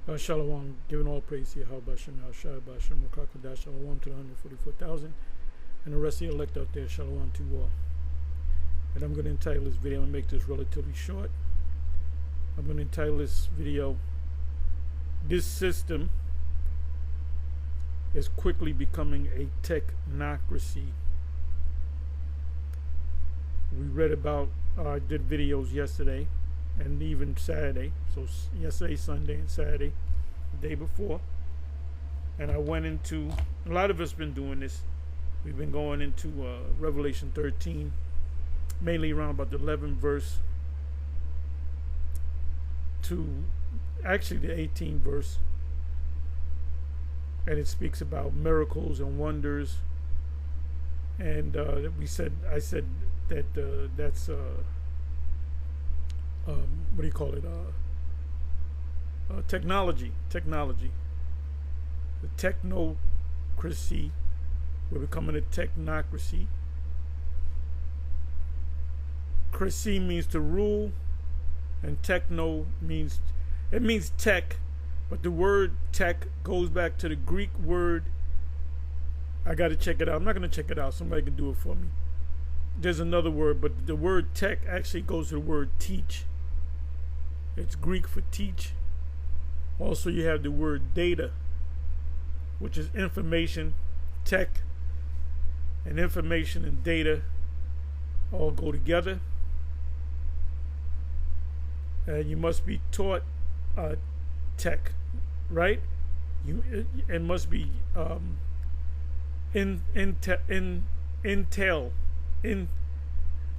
Shalom, giving all praise to Yahweh Bashem, Yahshua Bashem, Mokakadah, Shalom to the 144,000, and the rest of the elect out there, Shalom to all. And I'm going to entitle this video, I'm going to make this relatively short. I'm going to entitle this video, This System is Quickly Becoming a Technocracy. We read about, I did videos yesterday, and even Saturday, so yesterday, Sunday, and Saturday, the day before. And I went into, a lot of us been doing this. We've been going into Revelation 13, mainly around about the 11th verse to actually the 18th verse. And it speaks about miracles and wonders. And I said that that's what do you call it? Technology. The technocracy. We're becoming a technocracy. Cracy means to rule, and techno means tech, but the word tech goes back to the Greek word. I got to check it out. I'm not going to check it out. Somebody can do it for me. There's another word, but the word tech actually goes to the word teach. It's Greek for teach. Also, you have the word data, which is information. Tech and information and data all go together. And you must be taught tech, right? It must be intel.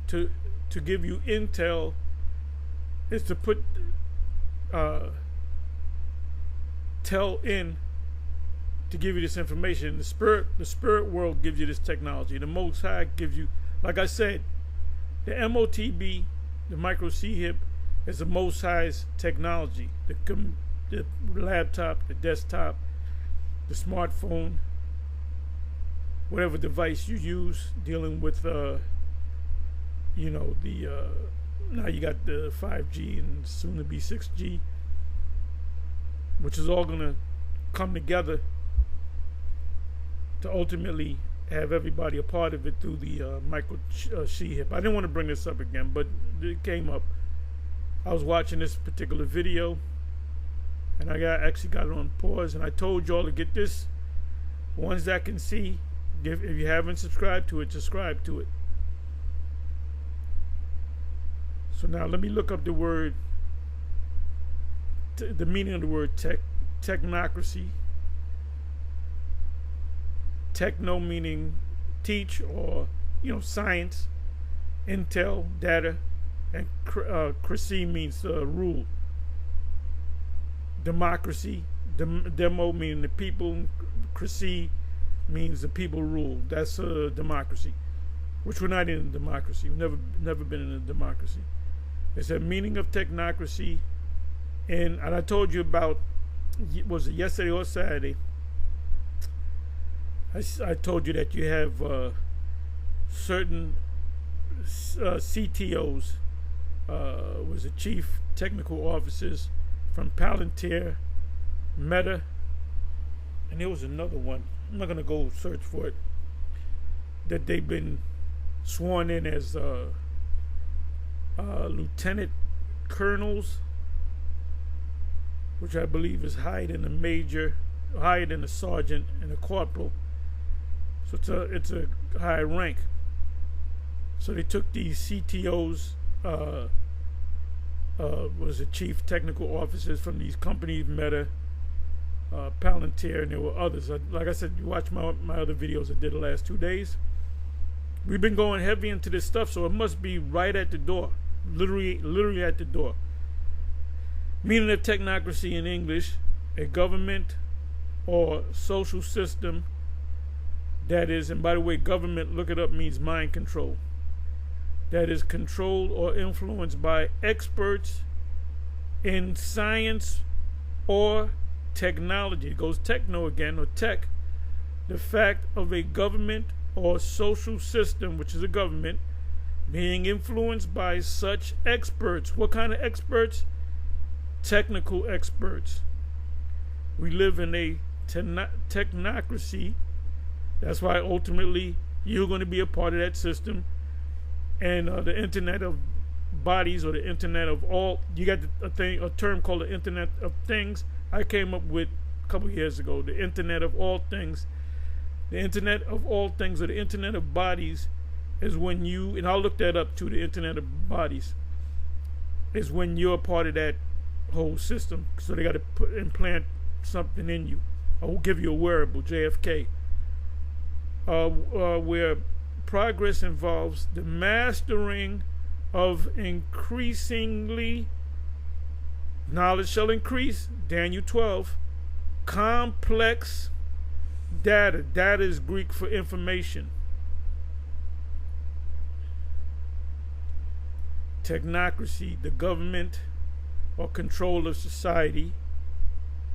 To give you intel is to put tell in to give you this information. The spirit world gives you this technology. The Most High gives you, like I said, the MOTB, the micro C-HIP, is the Most High's technology. The laptop, the desktop, the smartphone, whatever device you use, dealing with now you got the 5G and soon to be 6G, which is all going to come together to ultimately have everybody a part of it through the micro C-HIP. I didn't want to bring this up again, but it came up. I was watching this particular video, and I actually got it on pause, and I told y'all to get this. Ones that can see, if you haven't subscribed to it, subscribe to it. So now let me look up the word, the meaning of the word technocracy. Techno meaning teach or science, intel, data, and cracy means rule. Democracy, demo meaning the people, cracy means the people rule. That's a democracy, which we're not in a democracy. We've never been in a democracy. It's a meaning of technocracy, and I told you about, was it yesterday or Saturday? I told you that you have certain CTOs, was it chief technical officers from Palantir, Meta, and there was another one. I'm not gonna go search for it. That they've been sworn in as lieutenant colonels, which I believe is higher than a major, higher than a sergeant and a corporal. So it's a high rank. So they took these CTOs, was the chief technical officers from these companies, Meta, Palantir, and there were others. Like I said, you watch my other videos I did the last 2 days. We've been going heavy into this stuff, so it must be right at the door, literally at the door. Meaning of technocracy in English, a government or social system that is, and by the way, government, look it up, means mind control, that is controlled or influenced by experts in science or technology. It goes techno again, or tech. The fact of a government or social system, which is a government, being influenced by such experts. What kind of experts? Technical experts. We live in a technocracy. That's why ultimately you're going to be a part of that system. And the Internet of Bodies, or the Internet of all, you got a term called the Internet of Things. I came up with a couple years ago, the Internet of all things. The Internet of all things, or the Internet of Bodies, is when you, and I'll look that up too, the Internet of Bodies, is when you're a part of that whole system. So they got to implant something in you. I'll give you a wearable, JFK, where progress involves the mastering of increasingly, knowledge shall increase, Daniel 12, complex data. Data is Greek for information. Technocracy, the government or control of society,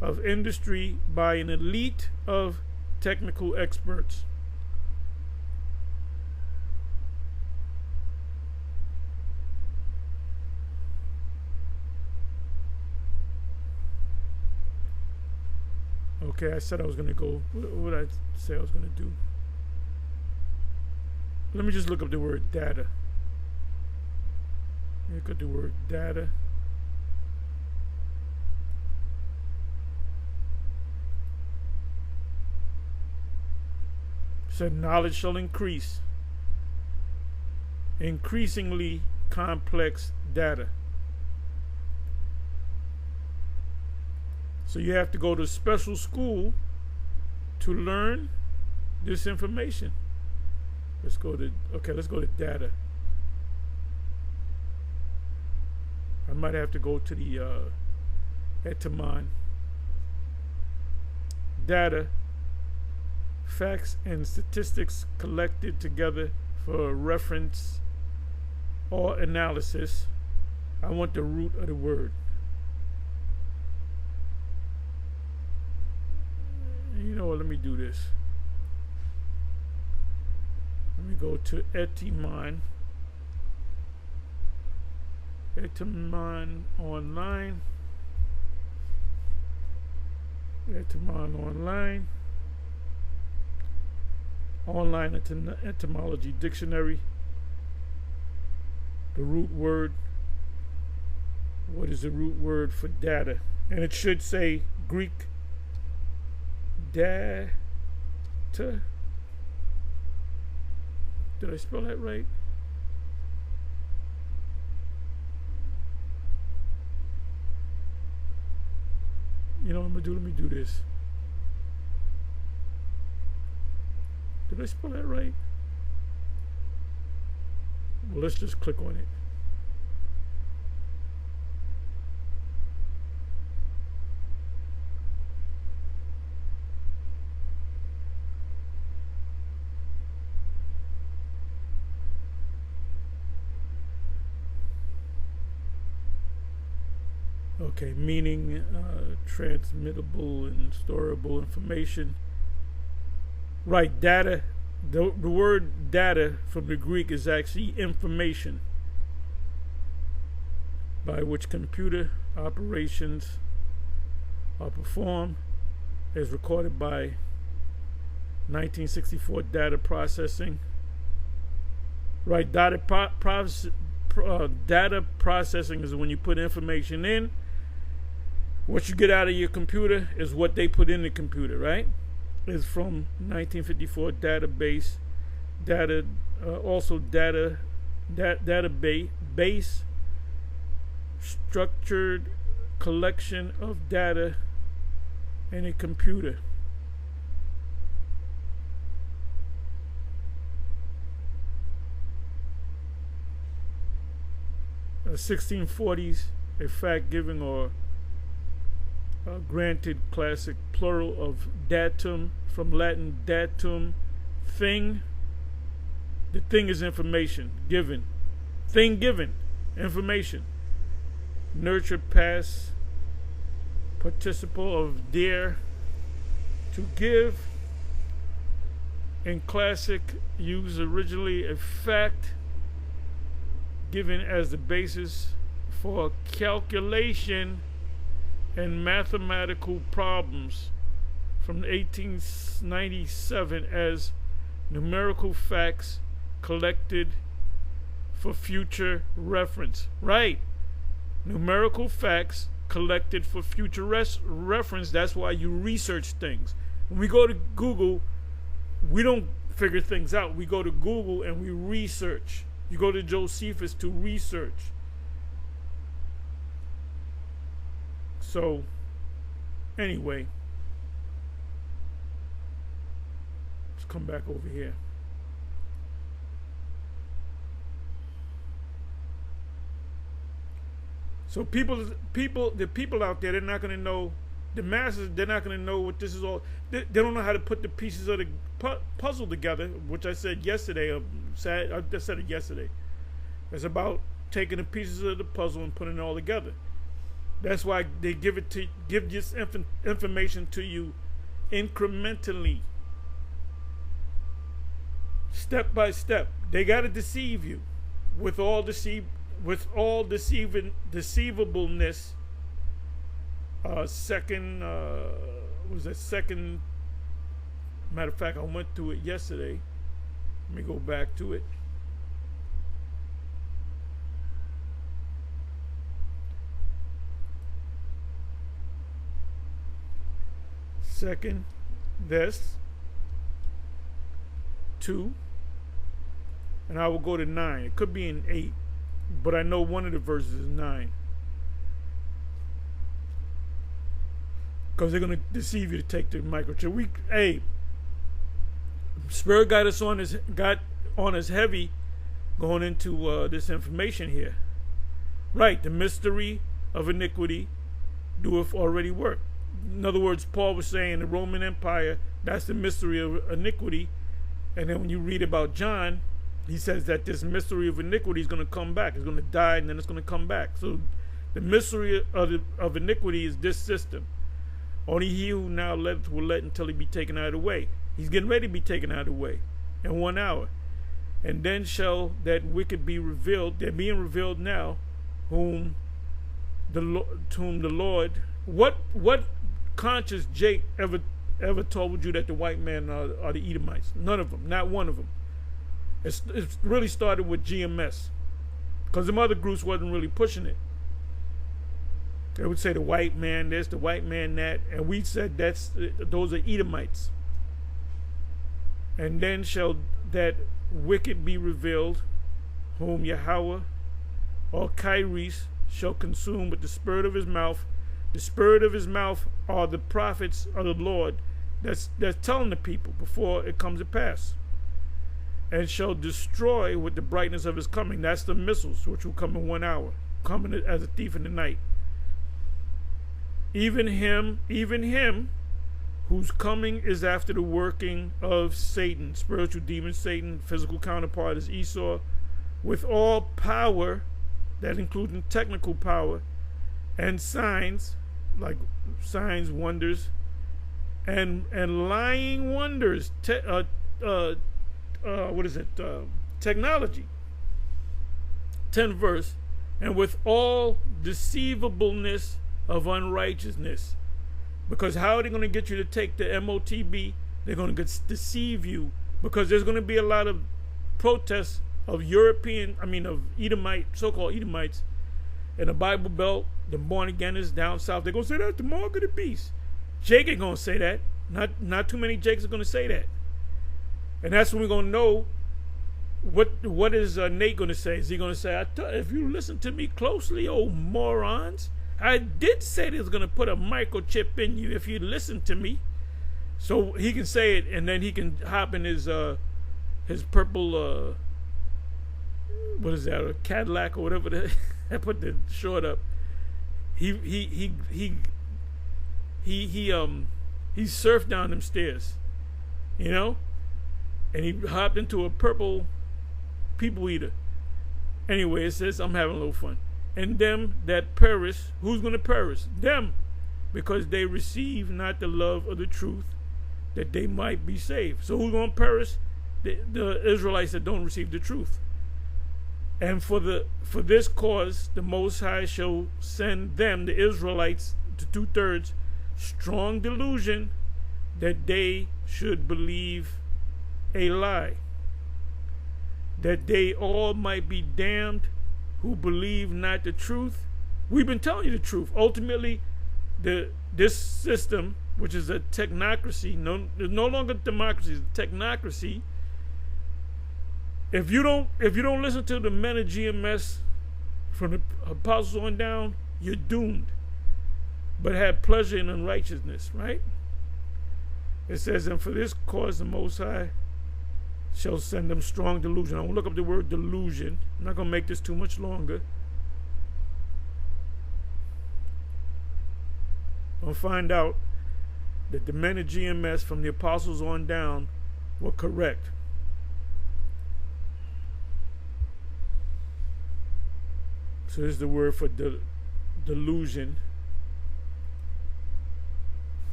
of industry by an elite of technical experts. Okay, I said I was going to go. What did I say I was going to do? Let me just look up the word data. Look at the word data. Said knowledge shall increase. Increasingly complex data. So you have to go to special school to learn this information. Let's go to data. I might have to go to the etymon. Data, facts and statistics collected together for reference or analysis. I want the root of the word. You know what, let me do this. Let me go to etymon. Etymon online. Etymon online. Online etymology dictionary. The root word. What is the root word for data? And it should say Greek data. Did I spell that right? You know what I'm gonna do? Let me do this. Did I spell that right? Well, let's just click on it. Okay, meaning transmittable and storable information. Right, data. The word data from the Greek is actually information by which computer operations are performed, as recorded by 1964 data processing. Right, data processing is when you put information in. What you get out of your computer is what they put in the computer, right? It's from 1954 database, data, also database, structured collection of data in a computer. A 1640s, a fact giving or granted classic plural of datum, from Latin datum, thing. The thing is information given. Thing given, information. Nurture past participle of dare, to give. In classic, use originally a fact given as the basis for calculation and mathematical problems from 1897 as numerical facts collected for future reference. Right. Numerical facts collected for future reference. That's why you research things. When we go to Google, we don't figure things out. We go to Google and we research. You go to Josephus to research. So, anyway, let's come back over here. So the people out there, they're not going to know. The masses, they're not going to know what this is all. They don't know how to put the pieces of the puzzle together, which I said yesterday. I just said it yesterday. It's about taking the pieces of the puzzle and putting it all together. That's why they give this information to you incrementally, step by step. They got to deceive you with all deceivableness. Second, matter of fact, I went through it yesterday. Let me go back to it. Second, this, 2, and I will go to 9. It could be in 8, but I know one of the verses is 9. Because they're going to deceive you to take the microchip. Spirit got on us heavy going into this information here. Right, the mystery of iniquity doeth already work. In other words, Paul was saying the Roman Empire, that's the mystery of iniquity. And then when you read about John, he says that this mystery of iniquity is going to come back. It's going to die and then it's going to come back. So the mystery of iniquity is this system. Only he who now letteth will let until he be taken out of the way. He's getting ready to be taken out of the way in 1 hour. And then shall that wicked be revealed. They're being revealed now, to whom the Lord. What conscious Jake ever told you that the white men are the Edomites? None of them. Not one of them. It's really started with GMS, because the other groups wasn't really pushing it. They would say the white man this, the white man that, and we said those are Edomites. And then shall that wicked be revealed, whom Yahweh or Kyries shall consume with the spirit of his mouth. The spirit of his mouth are the prophets of the Lord that's telling the people before it comes to pass. And shall destroy with the brightness of his coming. That's the missiles which will come in 1 hour, coming as a thief in the night. Even him whose coming is after the working of Satan, spiritual demon Satan, physical counterpart is Esau, with all power, that includes technical power, and signs, like signs, wonders, and lying wonders, technology. 10th verse, and with all deceivableness of unrighteousness. Because how are they going to get you to take the MOTB? They're going to deceive you, because there's going to be a lot of protests of Edomite, so-called Edomites in the Bible Belt, the born againers down south. They're going to say that's the mark of the beast. Jake ain't going to say that. Not too many Jakes are going to say that. And that's when we're going to know what is Nate going to say. Is he going to say, if you listen to me closely, oh morons, I did say they was going to put a microchip in you if you listen to me. So he can say it, and then he can hop in his purple, what is that, a Cadillac or whatever. I put the short up. He surfed down them stairs, and he hopped into a purple people eater. Anyway, it says, I'm having a little fun. And them that perish, who's going to perish? Them, because they receive not the love of the truth, that they might be saved. So who's going to perish? The Israelites that don't receive the truth. And for this cause, the Most High shall send them, the Israelites, to 2/3 strong delusion that they should believe a lie, that they all might be damned who believe not the truth. We've been telling you the truth. Ultimately, this system, which is a technocracy, there's no longer democracy, it's technocracy. If you don't listen to the men of GMS from the apostles on down, you're doomed. But have pleasure in unrighteousness, right? It says, and for this cause the Most High shall send them strong delusion. I'm going to look up the word delusion. I'm not going to make this too much longer. I'll find out that the men of GMS from the apostles on down were correct. So this is the word for delusion.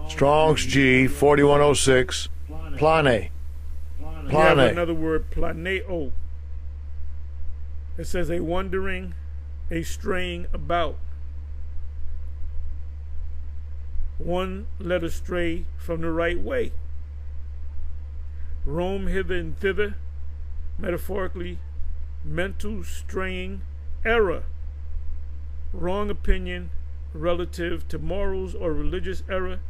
Strong's G 4106. Plane. We have another word, planeo. It says a wandering, a straying about. One led astray from the right way. Roam hither and thither, metaphorically, mental straying, error, wrong opinion relative to morals or religious error,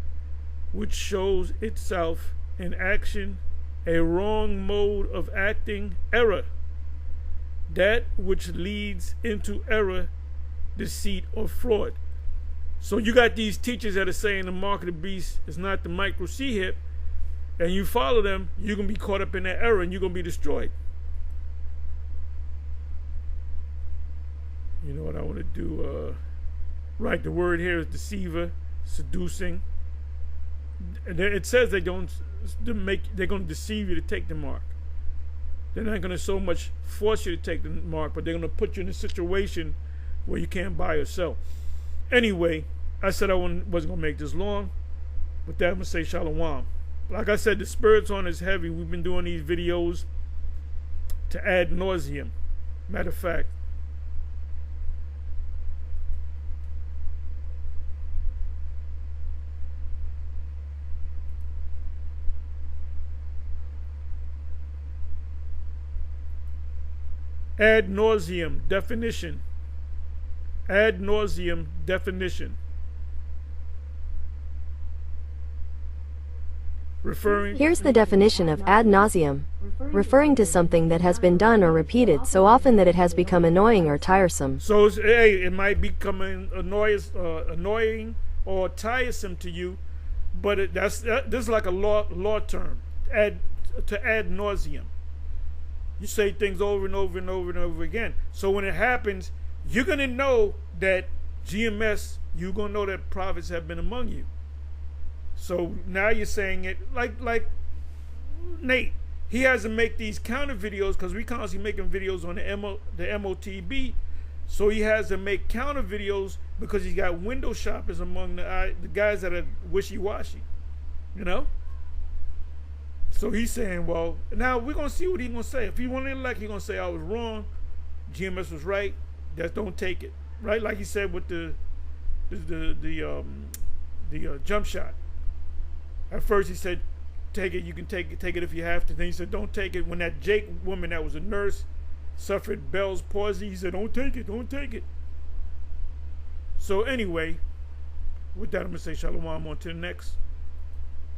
which shows itself in action, a wrong mode of acting, error, that which leads into error, deceit, or fraud. So you got these teachers that are saying the mark of the beast is not the micro C hip, and you follow them, you're going to be caught up in that error and you're going to be destroyed. You know what I want to do? Right, the word here is deceiver, seducing. It says they're going to deceive you to take the mark. They're not going to so much force you to take the mark, but they're going to put you in a situation where you can't buy or sell. Anyway, I said I wasn't going to make this long. With that, I'm going to say shalom. Like I said, the spirits on is heavy. We've been doing these videos to ad nauseum. Matter of fact, ad nauseum definition. Ad nauseum definition. Here's the definition of ad nauseum. Referring to something that has been done or repeated so often that it has become annoying or tiresome. So it might become annoying or tiresome to you, but this is like a law term. Ad nauseum. You say things over and over and over and over again. So when it happens, you're going to know that GMS, you're going to know that prophets have been among you. So now you're saying it like Nate. He has to make these counter videos because we constantly making videos on the MOTB. So he has to make counter videos because he's got window shoppers among the guys that are wishy-washy. You know? So he's saying, well, now we're going to see what he's going to say. If he won the election, he's going to say, I was wrong. GMS was right. Just don't take it. Right? Like he said with the jump shot. At first he said, take it, you can take it if you have to. Then he said, don't take it. When that Jake woman that was a nurse suffered Bell's palsy, he said, don't take it, don't take it. So anyway, with that, I'm going to say shalom on to the next.